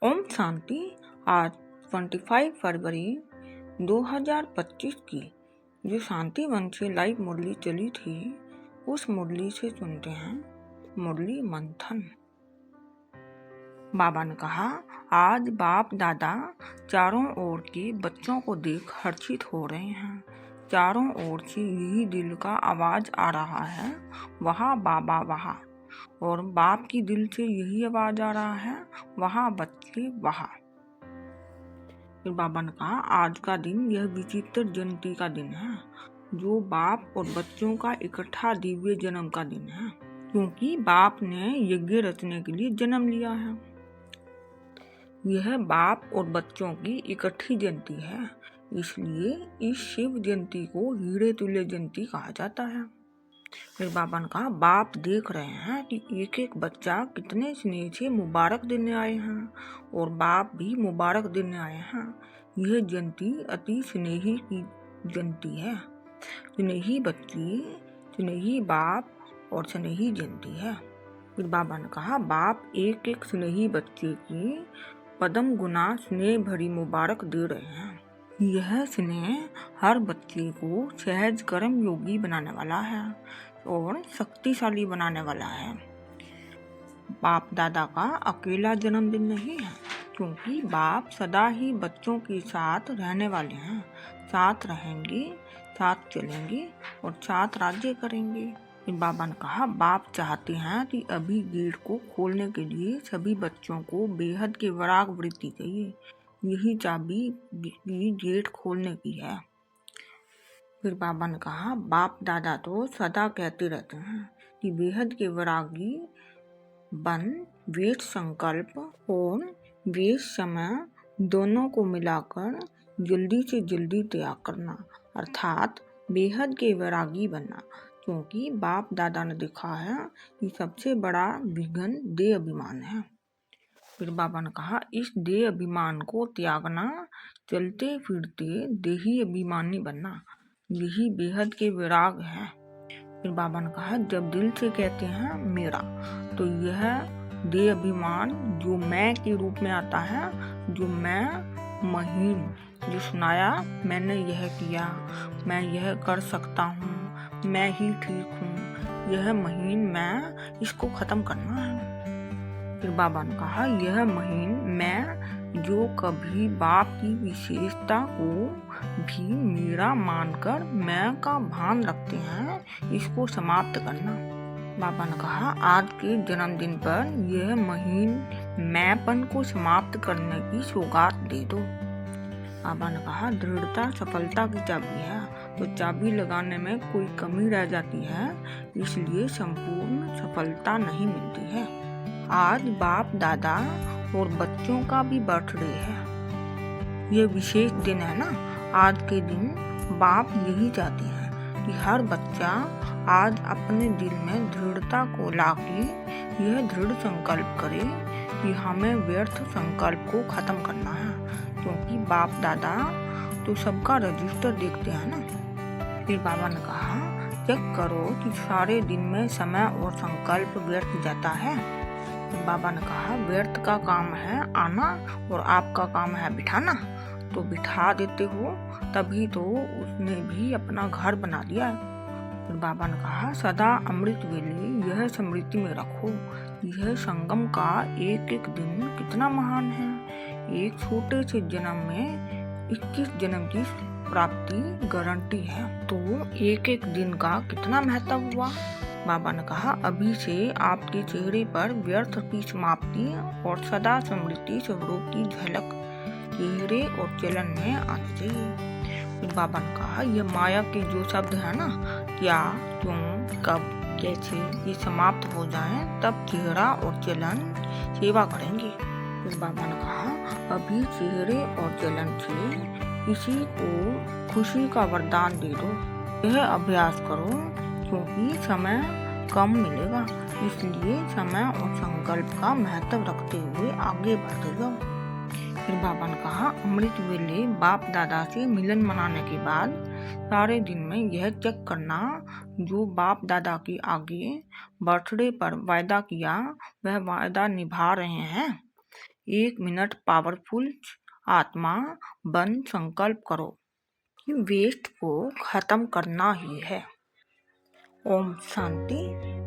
ओम शांति। आज 25 फरवरी 2025 की जो शांति वन से लाइव मुरली चली थी, उस मुरली से सुनते हैं मुरली मंथन। बाबा ने कहा, आज बाप दादा चारों ओर के बच्चों को देख हर्षित हो रहे हैं। चारों ओर से यही दिल का आवाज आ रहा है, वहाँ बाबा वहाँ। और बाप की दिल से यही आवाज आ रहा है, वहाँ बच्चे वहाँ। फिर बाबा ने कहा, आज का दिन यह विचित्र जयंती का दिन है, जो बाप और बच्चों का इकट्ठा दिव्य जन्म का दिन है, क्योंकि बाप ने यज्ञ रचने के लिए जन्म लिया है। यह बाप और बच्चों की इकट्ठी जयंती है, इसलिए इस शिव जयंती को हीरे तुल्य जयंती कहा जाता है। फिर बाबा ने कहा, बाप देख रहे हैं कि एक एक बच्चा कितने स्नेह से मुबारक देने आए हैं, और बाप भी मुबारक देने आए हैं। यह जयंती अति स्नेही की जयंती है। स्नेही बच्ची, स्नेही बाप और स्नेही जयंती है। फिर बाबा ने कहा, बाप एक एक स्नेही बच्चे की पदम गुना स्नेह भरी मुबारक दे रहे हैं। यह स्नेह हर बच्चे को सहज कर्म योगी बनाने वाला है और शक्तिशाली बनाने वाला है। बाप दादा का अकेला जन्मदिन नहीं है, क्योंकि बाप सदा ही बच्चों के साथ रहने वाले हैं। साथ रहेंगे, साथ चलेंगे और साथ राज्य करेंगे। बाबा ने कहा, बाप चाहते हैं कि अभी गेट को खोलने के लिए सभी बच्चों को बेहद के वैराग वृत्ति चाहिए। यही चाबी गेट खोलने की है। फिर बाबा ने कहा, बाप दादा तो सदा कहते रहते हैं कि बेहद के वैरागी बन वेद संकल्प और वेद समय दोनों को मिलाकर जल्दी से जल्दी त्याग करना, अर्थात बेहद के वैरागी बनना। क्योंकि बाप दादा ने देखा है कि सबसे बड़ा विघ्न देह अभिमान है। फिर बाबा ने कहा, इस देह अभिमान को त्यागना, चलते फिरते देही अभिमानी बनना, यही बेहद के वैराग है। फिर बाबा ने कहा, जब दिल से कहते हैं मेरा, तो यह देह अभिमान जो मैं के रूप में आता है, जो मैं महीन, जो सुनाया मैंने यह किया, मैं यह कर सकता हूँ, मैं ही ठीक हूँ, यह महीन मैं, इसको खत्म करना है। फिर बाबा ने कहा, यह महीन मैं जो कभी बाप की विशेषता को भी मेरा मानकर मैं का भान रखते हैं, इसको समाप्त करना। बाबा ने कहा, आज के जन्मदिन पर यह महीन मैंपन को समाप्त करने की सौगात दे दो। बाबा ने कहा, दृढ़ता सफलता की चाबी है, तो चाबी लगाने में कोई कमी रह जाती है, इसलिए संपूर्ण सफलता नहीं मिलती है। आज बाप दादा और बच्चों का भी बर्थडे है। यह विशेष दिन है ना। आज के दिन बाप यही चाहते हैं कि हर बच्चा आज अपने दिल में दृढ़ता को लाके यह दृढ़ संकल्प करे कि हमें व्यर्थ संकल्प को खत्म करना है, क्योंकि बाप दादा तो सबका रजिस्टर देखते हैं ना। फिर बाबा ने कहा, चेक करो कि सारे दिन में समय और संकल्प व्यर्थ जाता है। बाबा ने कहा, व्यर्थ का काम है आना और आपका काम है बिठाना, तो बिठा देते हो, तभी तो उसने भी अपना घर बना दिया। फिर बाबा ने कहा, सदा अमृत वेले यह स्मृति में रखो, यह संगम का एक एक दिन कितना महान है। एक छोटे से जन्म में 21 जन्म की प्राप्ति गारंटी है, तो एक एक दिन का कितना महत्व हुआ। बाबा ने कहा, अभी से आपके चेहरे पर व्यर्थ की समाप्ति और सदा स्मृति स्वरूप की झलक चेहरे और चलन में आनी चाहिए। फिर बाबा ने कहा, यह माया के जो शब्द है ना, क्या, क्यों, कब, कैसे, ये समाप्त हो जाएं, तब चेहरा और चलन सेवा करेंगे। फिर बाबा ने कहा, अभी चेहरे और चलन से किसी को खुशी का वरदान दे दो। यह अभ्यास करो, क्योंकि समय कम मिलेगा, इसलिए समय और संकल्प का महत्व रखते हुए आगे बढ़ते जाओ। फिर बाबा ने कहा, अमृत वेले बाप दादा से मिलन मनाने के बाद सारे दिन में यह चेक करना, जो बाप दादा के आगे बर्थडे पर वायदा किया वह वायदा निभा रहे हैं। 1 मिनट पावरफुल आत्मा बन संकल्प करो कि वेस्ट को खत्म करना ही है। ओम शांति।